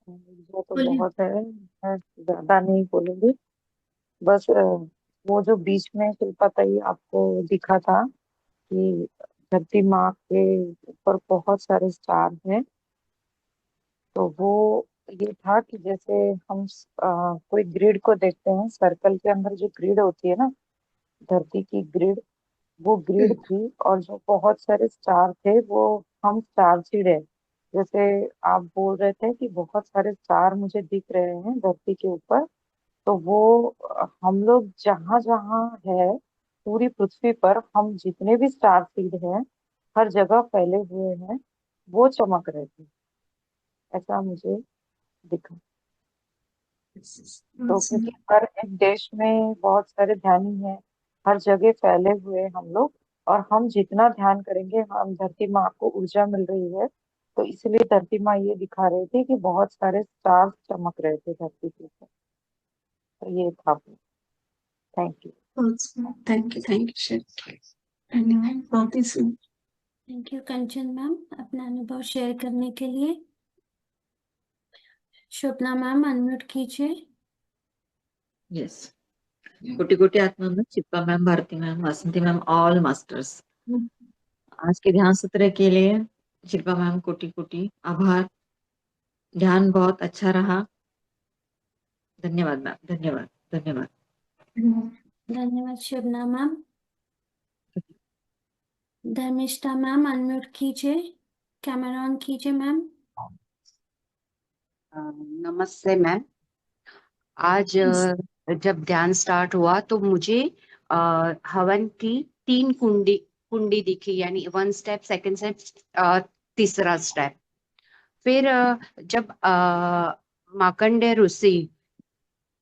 वो तो बोलिए। बहुत है, मैं ज्यादा नहीं बोलूंगी। बस वो जो बीच में शिल्पाताई आपको दिखा था कि धरती माँ के ऊपर बहुत सारे स्टार हैं, तो वो ये था कि जैसे हम कोई ग्रिड को देखते हैं, सर्कल के अंदर जो ग्रिड होती है ना, धरती की ग्रिड, वो ग्रिड थी। और जो बहुत सारे स्टार थे वो हम स्टार सीड है। जैसे आप बोल रहे थे कि बहुत सारे स्टार मुझे दिख रहे हैं धरती के ऊपर, तो वो हम लोग जहाँ जहाँ है पूरी पृथ्वी पर, हम जितने भी स्टार सीड हैं हर जगह फैले हुए हैं, वो चमक रहे थे, ऐसा मुझे दिखा। तो क्योंकि हर एक देश में बहुत सारे ध्यानी हैं, हर जगह फैले हुए हैं हम लोग, और हम जितना ध्यान करेंगे हम धरती माँ को ऊर्जा मिल रही है। तो इसलिए धरती माँ ये दिखा रहे थे कि बहुत सारे स्टार्स चमक रहे थे धरती के ऊपर। तो ये था। Thank you. Thank you sir. धन्यवाद, बहुत ही सुंदर। थैंक यू कंचन मैम अपना अनुभव शेयर करने के लिए। शोभना मैम अनम्यूट कीजिए। यस। कोटि कोटि आत्मा में चित्पा मैम, भारती मैम, वासंती मैम, ऑल मास्टर्स, आज के ध्यान सत्र के लिए शिल्पा मैम कोटि कोटि आभार। ध्यान बहुत अच्छा रहा। धन्यवाद मैम, धन्यवाद, धन्यवाद। धन्यवाद शोभना मैम। धर्मिष्ठा मैम अनम्यूट कीजिए, कैमरा ऑन कीजिए मैम। नमस्ते मैम। आज जब ध्यान स्टार्ट हुआ तो मुझे हवन की 3 कुंडी कुंडी दिखी, यानी 1 स्टेप, सेकंड स्टेप, तीसरा स्टेप। फिर जब मार्कंडेय ऋषि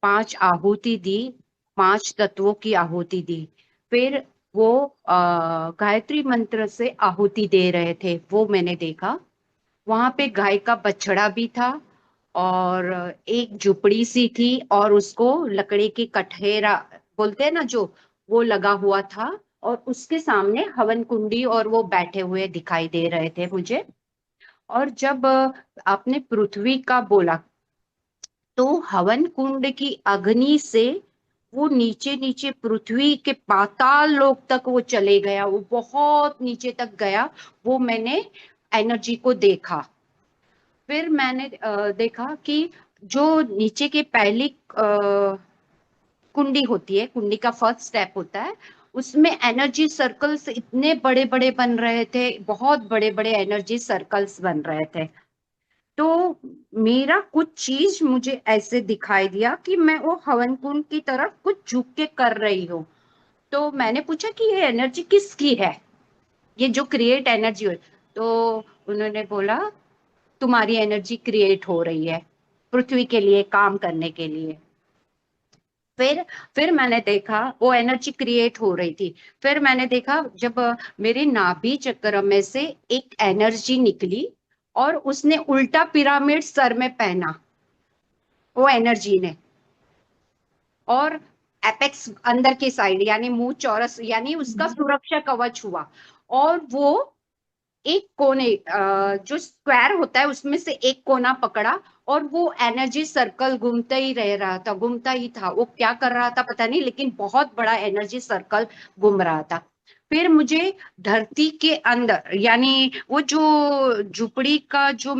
5 आहुति दी, 5 तत्वों की आहुति दी, फिर वो गायत्री मंत्र से आहुति दे रहे थे, वो मैंने देखा। वहां पे गाय का बछड़ा भी था, और एक झुपड़ी सी थी, और उसको लकड़ी की कठेरा बोलते हैं ना जो, वो लगा हुआ था। और उसके सामने हवन कुंडी और वो बैठे हुए दिखाई दे रहे थे मुझे। और जब आपने पृथ्वी का बोला, तो हवन कुंड की अग्नि से वो नीचे नीचे पृथ्वी के पाताल लोक तक वो चले गया, वो बहुत नीचे तक गया। वो मैंने एनर्जी को देखा। फिर मैंने देखा कि जो नीचे के पहली कुंडी होती है, कुंडी का फर्स्ट स्टेप होता है, उसमें एनर्जी सर्कल्स इतने बड़े बड़े बन रहे थे, बहुत बड़े बड़े एनर्जी सर्कल्स बन रहे थे। तो मेरा कुछ चीज मुझे ऐसे दिखाई दिया कि मैं वो हवन कुंड की तरफ कुछ झुक के कर रही हूँ। तो मैंने पूछा कि ये एनर्जी किसकी है, ये जो क्रिएट एनर्जी हो। तो उन्होंने बोला, तुम्हारी एनर्जी क्रिएट हो रही है पृथ्वी के लिए काम करने के लिए। फिर मैंने देखा वो एनर्जी क्रिएट हो रही थी। फिर मैंने देखा जब मेरे नाभि चक्र में से एक एनर्जी निकली, और उसने उल्टा पिरामिड सर में पहना, वो एनर्जी ने। और एपेक्स अंदर की साइड, यानी मुंह चौरस, यानी उसका सुरक्षा कवच हुआ। और वो एक कोने, जो स्क्वायर होता है उसमें से एक कोना पकड़ा, और वो एनर्जी सर्कल घूमता ही रह रहा था, घूमता ही था। वो क्या कर रहा था पता नहीं, लेकिन बहुत बड़ा एनर्जी सर्कल घूम रहा था। फिर मुझे धरती के अंदर, यानी वो जो झुपड़ी का जो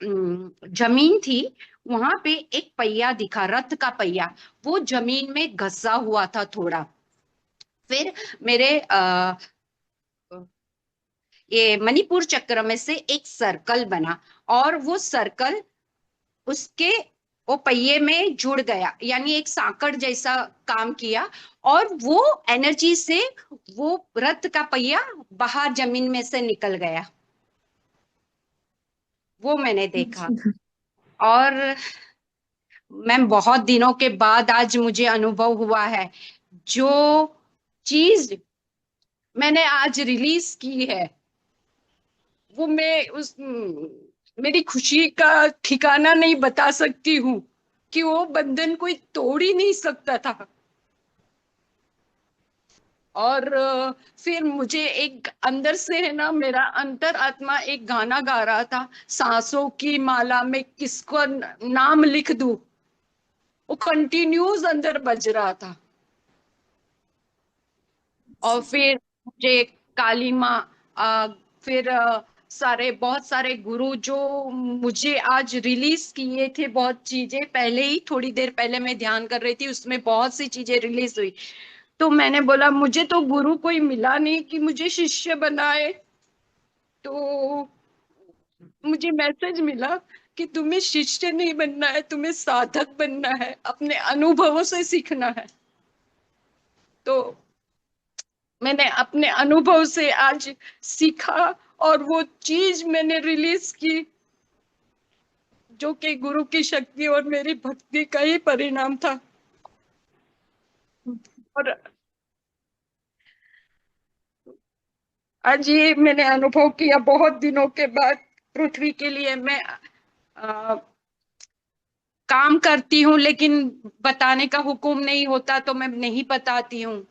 जमीन थी, वहां पे एक पहिया दिखा, रथ का पहिया। वो जमीन में घसा हुआ था थोड़ा। फिर मेरे ये मणिपुर चक्र में से एक सर्कल बना, और वो सर्कल उसके वो पहिए में जुड़ गया, यानी एक सांकड़ जैसा काम किया। और वो एनर्जी से वो रथ का पहिया बाहर जमीन में से निकल गया, वो मैंने देखा। और मैम बहुत दिनों के बाद आज मुझे अनुभव हुआ है, जो चीज मैंने आज रिलीज की है, वो मैं उस मेरी खुशी का ठिकाना नहीं बता सकती हूँ, कि वो बंधन कोई तोड़ ही नहीं सकता था। और फिर मुझे एक अंदर से है ना, मेरा अंतर आत्मा एक गाना गा रहा था, सांसों की माला में किसको नाम लिख दूं, वो कंटिन्यूस अंदर बज रहा था। और फिर मुझे काली माँ, फिर सारे बहुत सारे गुरु जो मुझे आज रिलीज किए थे, बहुत चीजें पहले ही, थोड़ी देर पहले मैं ध्यान कर रही थी, उसमें बहुत सी चीजें रिलीज हुई। तो मैंने बोला मुझे तो गुरु कोई मिला नहीं कि मुझे शिष्य बनाए, तो मुझे मैसेज मिला कि तुम्हें शिष्य नहीं बनना है, तुम्हें साधक बनना है, अपने अनुभवों से सीखना है। तो मैंने अपने अनुभव से आज सीखा और वो चीज मैंने रिलीज की, जो कि गुरु की शक्ति और मेरी भक्ति का ही परिणाम था। और आज ये मैंने अनुभव किया बहुत दिनों के बाद। पृथ्वी के लिए मैं काम करती हूँ, लेकिन बताने का हुक्म नहीं होता तो मैं नहीं बताती हूँ।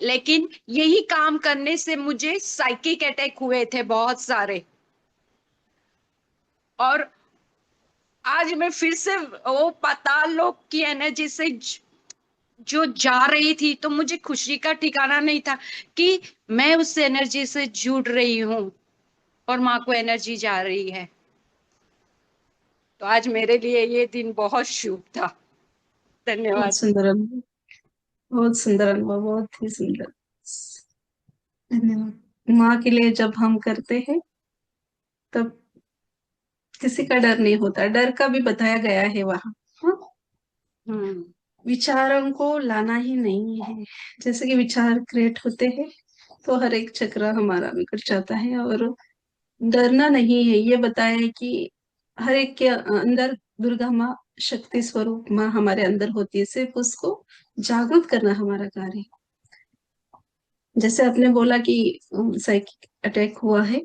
लेकिन यही काम करने से मुझे साइकिक अटैक हुए थे बहुत सारे, और आज मैं फिर से वो पाताल लोक की एनर्जी से जो जा रही थी, तो मुझे खुशी का ठिकाना नहीं था कि मैं उस एनर्जी से जुड़ रही हूँ और माँ को एनर्जी जा रही है। तो आज मेरे लिए ये दिन बहुत शुभ था। बहुत धन्यवाद। सुंदर अनुभव, बहुत सुंदर अनुभव, बहुत ही सुंदर। धन्यवाद। माँ के लिए जब हम करते हैं तब किसी का डर नहीं होता, डर का भी बताया गया है वहाँ। हाँ, विचारों को लाना ही नहीं है। जैसे कि विचार क्रिएट होते हैं तो हर एक चक्र हमारा बिगड़ जाता है, और डरना नहीं है। ये बताया है कि हर एक के अंदर दुर्गा माँ, शक्ति स्वरूप माँ हमारे अंदर होती है, सिर्फ उसको जागृत करना हमारा कार्य है। जैसे आपने बोला कि साइकिक अटैक हुआ है,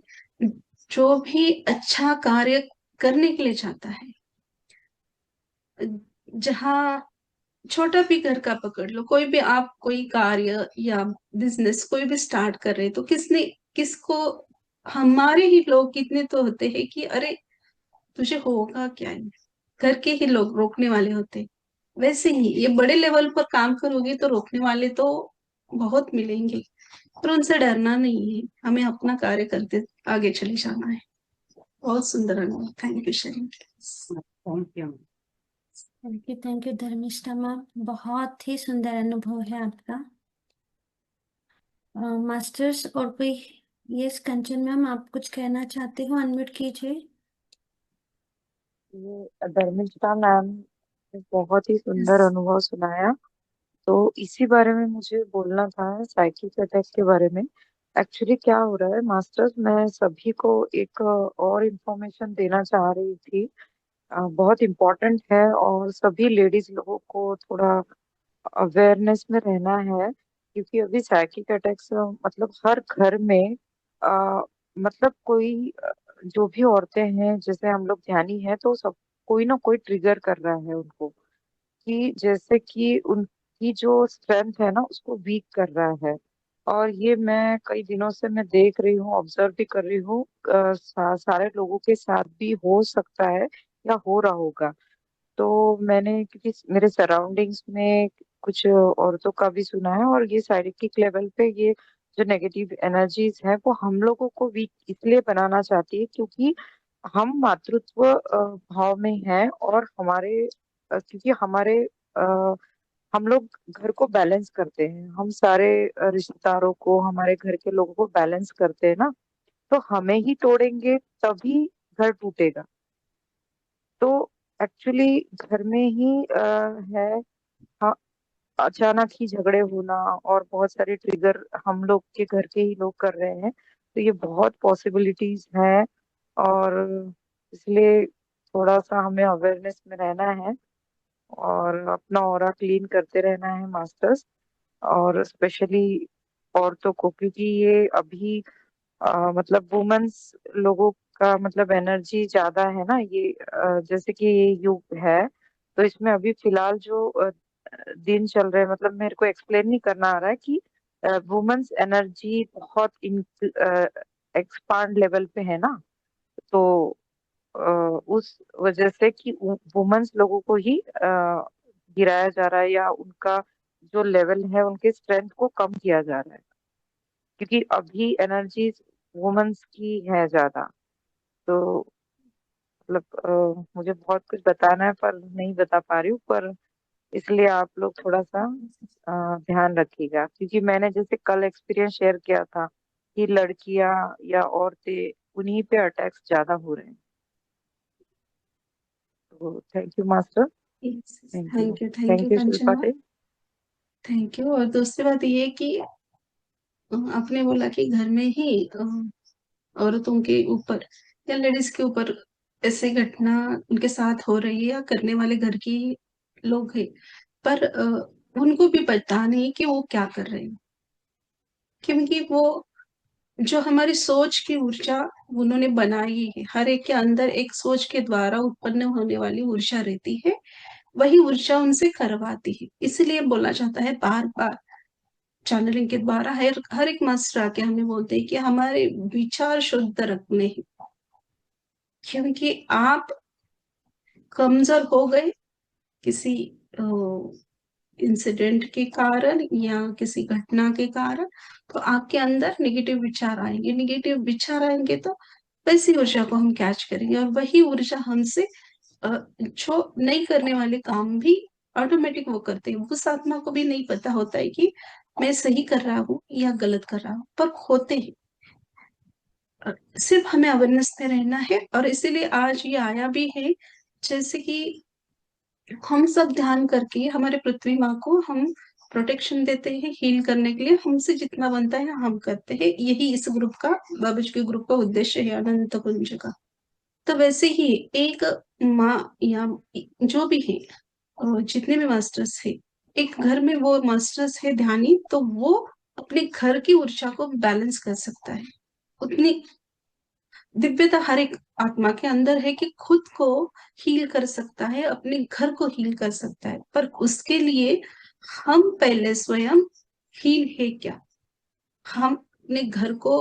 जो भी अच्छा कार्य करने के लिए चाहता है, जहाँ छोटा भी घर का पकड़ लो, कोई भी आप कोई कार्य या बिजनेस कोई भी स्टार्ट कर रहे, तो किसको, हमारे ही लोग कितने तो होते हैं कि अरे तुझे होगा क्या है, घर के ही लोग रोकने वाले होते। वैसे ही ये बड़े लेवल पर काम करोगे तो रोकने वाले तो बहुत मिलेंगे, पर उनसे डरना नहीं है, हमें अपना कार्य करते आगे चले जाना है। बहुत सुंदर अनुभव, thank you sharing. Thank you. Thank you Dharmishtha ma'am, बहुत ही सुंदर अनुभव है आपका। मास्टर्स और कोई? यस कंचन मैम, आप कुछ कहना चाहते हो? अनम्यूट कीजिए। ये धर्मिष्ठा मैम ने बहुत ही सुंदर अनुभव सुनाया। तो इसी बारे में मुझे बोलना था, साइकिक अटैक के बारे में। एक्चुअली क्या हो रहा है मास्टर्स, मैं सभी को एक और इन्फॉर्मेशन देना चाह रही थी। बहुत इम्पोर्टेंट है और सभी लेडीज लोगों को थोड़ा अवेयरनेस में रहना है, क्योंकि अभी साइकिक अटैक्स मतलब हर घर में मतलब कोई जो भी औरतें हैं, जैसे हम लोग ध्यानी है, तो सब कोई ना कोई ट्रिगर कर रहा है उनको, कि जैसे कि उनकी जो स्ट्रेंथ है ना उसको वीक कर रहा है। और ये मैं कई दिनों से मैं देख रही हूँ, ऑब्जर्व भी कर रही हूँ। सारे लोगों के साथ भी हो सकता है या हो रहा होगा। तो मैंने, क्योंकि मेरे सराउंडिंग्स में कुछ औरतों का भी सुना है, और ये साइकिक लेवल पे ये जो नेगेटिव एनर्जीज है वो हम लोगों को वीक इसलिए बनाना चाहती है, क्योंकि हम मातृत्व भाव में हैं, और हमारे क्योंकि हमारे हम लोग घर को बैलेंस करते हैं, हम सारे रिश्तेदारों को, हमारे घर के लोगों को बैलेंस करते हैं ना। तो हमें ही तोड़ेंगे तभी घर टूटेगा। तो एक्चुअली घर में ही है, हाँ, अचानक ही झगड़े होना और बहुत सारे ट्रिगर हम लोग के घर के ही लोग कर रहे हैं, तो ये बहुत पॉसिबिलिटीज हैं। और इसलिए थोड़ा सा हमें अवेयरनेस में रहना है और अपना ऑरा क्लीन करते रहना है मास्टर्स। और स्पेशली औरतों को, क्योंकि ये अभी मतलब वुमेन्स लोगों का मतलब एनर्जी ज्यादा है ना, ये जैसे कि ये युग है, तो इसमें अभी फिलहाल जो दिन चल रहे हैं, मतलब मेरे को एक्सप्लेन नहीं करना आ रहा है कि वुमेन्स एनर्जी बहुत एक्सपांड लेवल पे है ना। तो उस वजह से कि वुमेन्स लोगों को ही गिराया जा रहा है, या उनका जो लेवल है उनके स्ट्रेंथ को कम किया जा रहा है, क्योंकि अभी एनर्जी वुमेन्स की है ज्यादा। तो मतलब मुझे बहुत कुछ बताना है पर नहीं बता पा रही हूँ, पर इसलिए आप लोग थोड़ा सा ध्यान रखिएगा, क्योंकि मैंने जैसे कल एक्सपीरियंस शेयर किया था कि लड़कियां या औरतें उन्हीं पे अटैक्स ज्यादा हो रहे हैं। तो thank you master. Thank you. Thank you thank you Kanchan Shilpa ma'am, जी। Thank you. और दूसरी बात ये है कि आपने बोला कि घर में ही औरतों के ऊपर या लेडीज के ऊपर ऐसे घटना उनके साथ हो रही है या करने वाले घर की लोग हैं, पर उनको भी पता नहीं कि वो क्या कर रहे हैं, क्योंकि वो जो हमारी सोच की ऊर्जा उन्होंने बनाई है, हर एक के अंदर एक सोच के द्वारा उत्पन्न होने वाली ऊर्जा रहती है, वही ऊर्जा उनसे करवाती है। इसलिए बोला जाता है बार बार चैनलिंग के द्वारा, हर एक मास्टर आके हमें बोलते हैं कि हमारे विचार शुद्ध रखने हैं, क्योंकि आप कमजोर हो गए किसी इंसिडेंट के कारण या किसी घटना के कारण, तो आपके अंदर नेगेटिव विचार आएंगे। नेगेटिव विचार आएंगे तो वैसी ऊर्जा को हम कैच करेंगे, और वही ऊर्जा हमसे जो नहीं करने वाले काम भी ऑटोमेटिक वो करते हैं। उस आत्मा को भी नहीं पता होता है कि मैं सही कर रहा हूँ या गलत कर रहा हूँ, पर होते हैं। सिर्फ हमें अवेयरनेस में रहना है, और इसीलिए आज ये आया भी है, जैसे कि हम सब ध्यान करके हमारे पृथ्वी माँ को हम प्रोटेक्शन देते हैं, हील करने के लिए हमसे जितना बनता है हम करते हैं। यही इस ग्रुप का, बाबूजी के ग्रुप का उद्देश्य है, अनंत कुंज का। तो वैसे ही एक माँ या जो भी है, जितने भी मास्टर्स है, एक घर में वो मास्टर्स है ध्यानी, तो वो अपने घर की ऊर्जा को बैलेंस कर सकता है। उतनी दिव्यता हर एक आत्मा के अंदर है कि खुद को हील कर सकता है, अपने घर को हील कर सकता है, पर उसके लिए हम पहले स्वयं हील है क्या। हम अपने घर को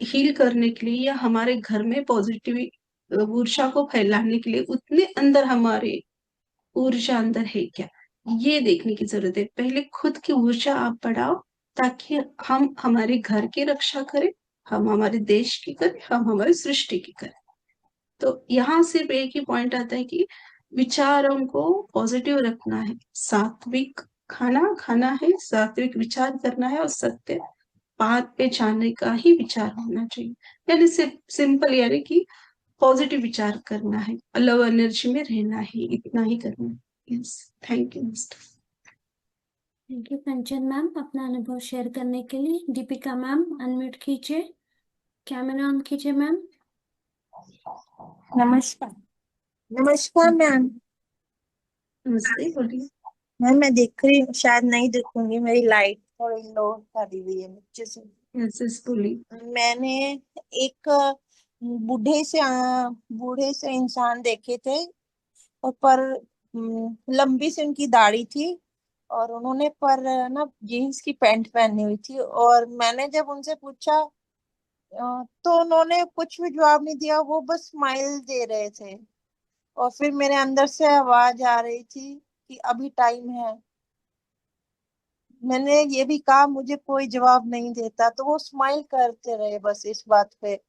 हील करने के लिए या हमारे घर में पॉजिटिव ऊर्जा को फैलाने के लिए उतने अंदर हमारे ऊर्जा अंदर है क्या, ये देखने की जरूरत है। पहले खुद की ऊर्जा आप बढ़ाओ, ताकि हम हमारे घर की रक्षा करें, हम हमारे देश की करें, हम हमारी सृष्टि की करें। तो यहाँ सिर्फ एक ही पॉइंट आता है कि विचारों को पॉजिटिव रखना है, सात्विक खाना खाना है, सात्विक विचार करना है, और सत्य बात पे जाने का ही विचार होना चाहिए। यानी सिर्फ सिंपल, यानी कि पॉजिटिव विचार करना है, लव एनर्जी में रहना है, इतना ही करना है। Yes, thank you mister. Thank you Kanchan ma'am अपना अनुभव शेयर करने के लिए। दीपिका मैम अनम्यूट कीजिए, कैमरा ऑन कीजिए मैम। नमस्कार। नमस्कार मैम। नमस्ते, बोलिए। मैम मैं देख रही हूँ, शायद नहीं दिखूंगी, मेरी लाइट थोड़ी लो करी हुई है नीचे से। यस यस, बोलिए। मैंने एक बूढ़े से इंसान देखे थे, और पर लंबी सी उनकी दाढ़ी थी, और उन्होंने पर ना जीन्स की पैंट पहनी हुई थी। और मैंने जब उनसे पूछा तो उन्होंने कुछ भी जवाब नहीं दिया, वो बस स्माइल दे रहे थे। और फिर मेरे अंदर से आवाज आ रही थी कि अभी टाइम है। मैंने ये भी कहा मुझे कोई जवाब नहीं देता, तो वो स्माइल करते रहे बस इस बात पे।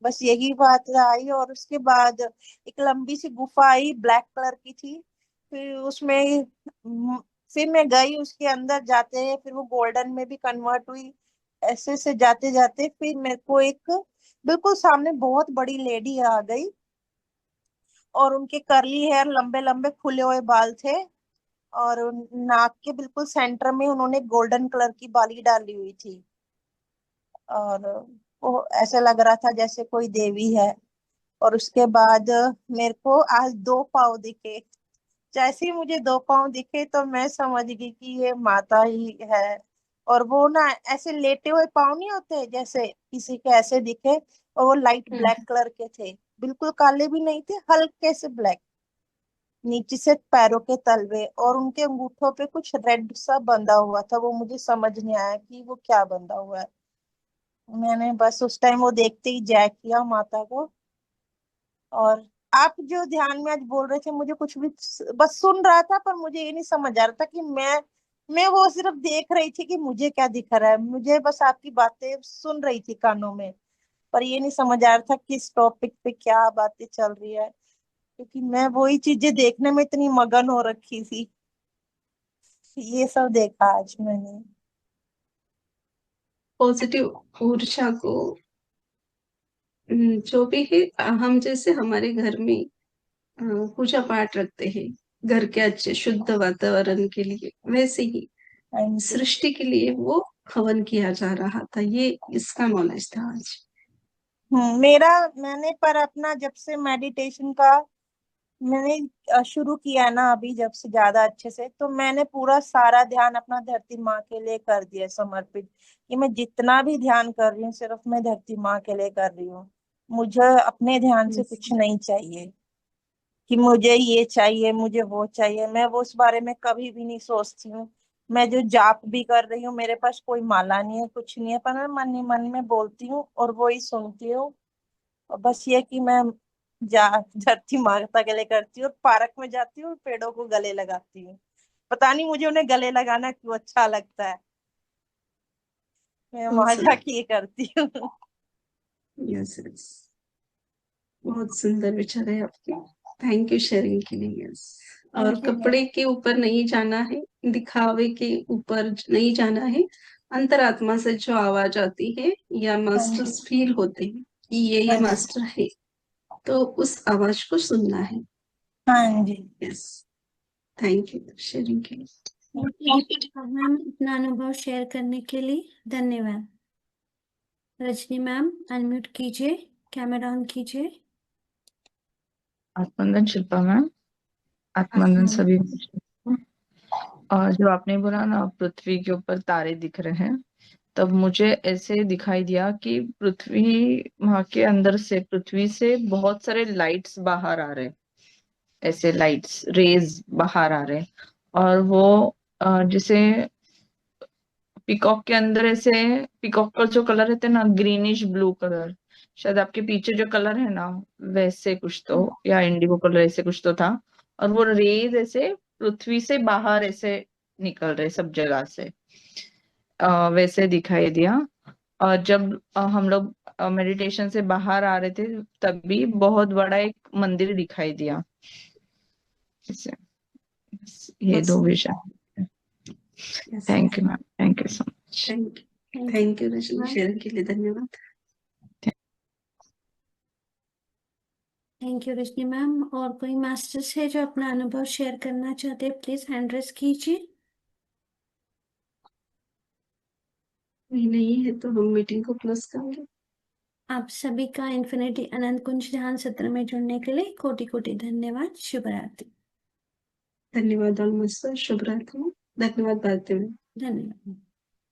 बस यही बात आई। और उसके बाद एक लंबी सी गुफा आई, ब्लैक कलर की थी। फिर उसमें हम्म, फिर मैं गई उसके अंदर। जाते हैं फिर वो गोल्डन में भी कन्वर्ट हुई। ऐसे से जाते जाते फिर मेरे को एक बिल्कुल सामने बहुत बड़ी लेडी आ गई, और उनके करली हेयर, लंबे लंबे खुले हुए बाल थे, और नाक के बिल्कुल सेंटर में उन्होंने गोल्डन कलर की बाली डाली हुई थी। और वो ऐसा लग रहा था जैसे कोई देवी है। और उसके बाद मेरे को आज दो पाँव दिखे। जैसे ही मुझे दो पाँव दिखे तो मैं समझ गई कि ये माता ही है। और वो ना ऐसे लेटे हुए पाँव नहीं होते, जैसे किसी के ऐसे दिखे। और वो लाइट ब्लैक कलर के थे, बिल्कुल काले भी नहीं थे, हल्के से ब्लैक। नीचे से पैरों के तलवे, और उनके अंगूठों पे कुछ रेड सा बंधा हुआ था। वो मुझे समझ नहीं आया कि वो क्या बंधा हुआ है। मैंने बस उस टाइम वो देखते ही जय किया माता को। और आप जो ध्यान में आज बोल रहे थे, मुझे कुछ भी बस सुन रहा था, पर मुझे ये नहीं समझ आ रहा था कि मैं वो सिर्फ देख रही थी कि मुझे क्या दिख रहा है। मुझे बस आपकी बातें सुन रही थी कानों में, पर ये नहीं समझ आ रहा था किस टॉपिक पे क्या बातें चल रही है, क्योंकि मैं वही चीजें देखने में इतनी मगन हो रखी थी। ये सब देखा आज मैंने। पॉजिटिव ऊर्जा को जो भी है, हम जैसे हमारे घर में पूजा पाठ रखते हैं घर के अच्छे शुद्ध वातावरण के लिए, वैसे ही हाँ जी। सृष्टि के लिए वो हवन किया जा रहा था। ये इसका नॉलेज था आज। मैंने पर अपना जब से मेडिटेशन का मैंने शुरू किया ना, अभी जब से ज्यादा अच्छे से, तो मैंने पूरा सारा ध्यान अपना धरती माँ के लिए कर दिया समर्पित, कि मैं जितना भी ध्यान कर रही हूँ सिर्फ मैं धरती माँ के लिए कर रही हूँ। मुझे अपने ध्यान से Yes. कुछ नहीं चाहिए कि मुझे ये चाहिए मुझे वो चाहिए। मैं वो उस बारे में कभी भी नहीं सोचती हूँ। मैं जो जाप भी कर रही हूँ, मेरे पास कोई माला नहीं है, कुछ नहीं है, पर मैं मन ही मन में बोलती हूँ और वो ही सुनती हूँ। और बस ये कि मैं जा धरती माता के लिए करती हूँ, और पार्क में जाती हूँ, पेड़ों को गले लगाती हूँ। पता नहीं मुझे उन्हें गले लगाना क्यों अच्छा लगता है। मैं वहां Awesome. जाके ये करती हूँ। Yes, yes. बहुत सुंदर विचार है आपके। थैंक यू शेयरिंग के लिए। यस, और Thank you, ma'am. कपड़े के ऊपर नहीं जाना है, दिखावे के ऊपर नहीं जाना है। अंतरात्मा से जो आवाज आती है या मास्टर्स फील होते हैं कि ये हाँ जी। मास्टर है, तो उस आवाज को सुनना है। हाँ जी। यस, थैंक यू शेयरिंग के लिए। मैम अपना अनुभव शेयर करने के लिए धन्यवाद। रजनी मैम अनम्यूट कीजिए, कैमरा ऑन कीजिए। आत्मवंदन शिल्पा मैम। आत्मवंदन सभी को। और जो आपने बोला ना पृथ्वी के ऊपर तारे दिख रहे हैं, तब मुझे ऐसे दिखाई दिया कि पृथ्वी वहां के अंदर से पृथ्वी से बहुत सारे लाइट्स बाहर आ रहे, ऐसे लाइट्स रेज बाहर आ रहे। और वो जैसे पीकॉक के अंदर ऐसे, पीकॉक का जो कलर रहते हैं ना ग्रीनिश ब्लू कलर, शायद आपके पीछे जो कलर है ना वैसे कुछ तो, या इंडिगो कलर ऐसे कुछ तो था। और वो रेज ऐसे पृथ्वी से बाहर ऐसे निकल रहे सब जगह से, वैसे दिखाई दिया। और जब हम लोग मेडिटेशन से बाहर आ रहे थे तब भी बहुत बड़ा एक मंदिर दिखाई दिया ऐसे। ये दो विषय। Thank you ma'am, thank you so much. Thank you Rajni, sharing के लिए धन्यवाद। Thank you Rajni ma'am. और कोई मास्टर्स है जो अपना अनुभव शेयर करना चाहते हैं, प्लीज हैंड रेस कीजिए। नहीं है तो हम मीटिंग को क्लोज करेंगे। आप सभी का इन्फिनिटी अनंत कुंज ध्यान सत्र में जुड़ने के लिए कोटि कोटि धन्यवाद। शुभ रात्रि। धन्यवाद ऑलमोस्ट, शुभ रात्रि। धन्यवाद भारती मैम। धन्यवाद।